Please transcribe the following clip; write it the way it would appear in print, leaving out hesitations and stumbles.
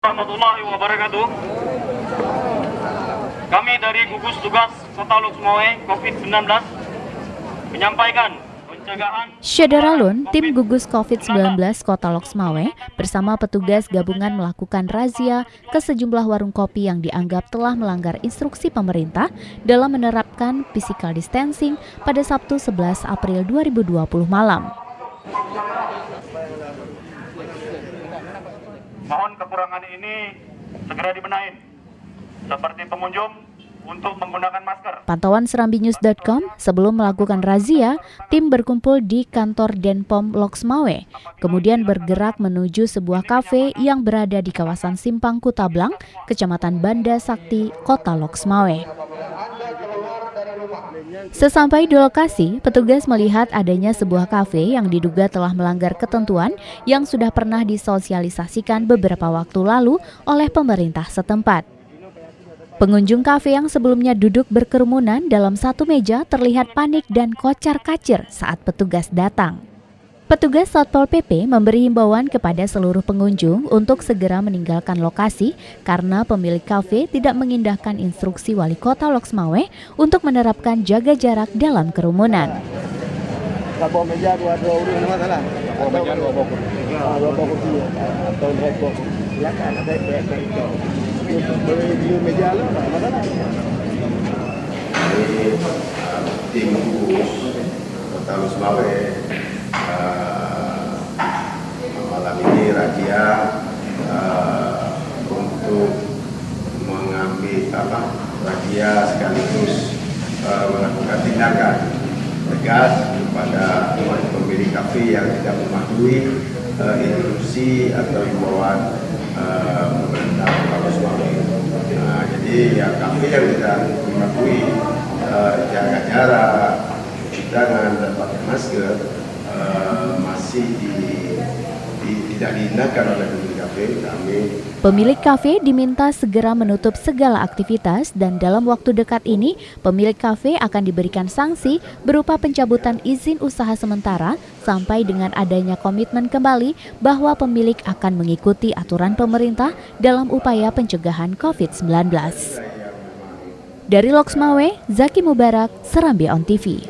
Warahmatullahi wabarakatuh. Kami dari gugus tugas Kota Loksmawe COVID-19 menyampaikan pencegahan Syederalun, tim gugus COVID-19 Kota Loksmawe bersama petugas gabungan melakukan razia ke sejumlah warung kopi yang dianggap telah melanggar instruksi pemerintah dalam menerapkan physical distancing pada Sabtu 11 April 2020 malam. Mohon kekurangan ini segera dibenahi, seperti pengunjung untuk menggunakan masker. Pantauan serambinews.com, sebelum melakukan razia, tim berkumpul di kantor Denpom Loksmawe, kemudian bergerak menuju sebuah kafe yang berada di kawasan Simpang Kutablang, Kecamatan Banda Sakti, Kota Loksmawe. Sesampai di lokasi, petugas melihat adanya sebuah kafe yang diduga telah melanggar ketentuan yang sudah pernah disosialisasikan beberapa waktu lalu oleh pemerintah setempat. Pengunjung kafe yang sebelumnya duduk berkerumunan dalam satu meja terlihat panik dan kocar-kacir saat petugas datang. Petugas Satpol PP memberi himbauan kepada seluruh pengunjung untuk segera meninggalkan lokasi karena pemilik kafe tidak mengindahkan instruksi Wali Kota Loksmawe untuk menerapkan jaga jarak dalam kerumunan. Bawa meja dua urut masalah. Bawa meja dua kursi atau dua silakan ada itu. Beli meja lah masalah. Tim gugus Kota Loksmawe malam ini razia untuk mengambil razia sekaligus melakukan tindakan tegas kepada pemilik kafe yang tidak mematuhi instruksi atau himbauan pemerintah Kota Loksmawe. Jadi ya kafe yang tidak mematuhi jaga jarak, cuci tangan dan pakai masker masih tidak diindahkan oleh pemilik kafe. Pemilik kafe diminta segera menutup segala aktivitas dan dalam waktu dekat ini pemilik kafe akan diberikan sanksi berupa pencabutan izin usaha sementara sampai dengan adanya komitmen kembali bahwa pemilik akan mengikuti aturan pemerintah dalam upaya pencegahan COVID-19. Dari Loksmawe, Zaki Mubarak, Serambi On TV.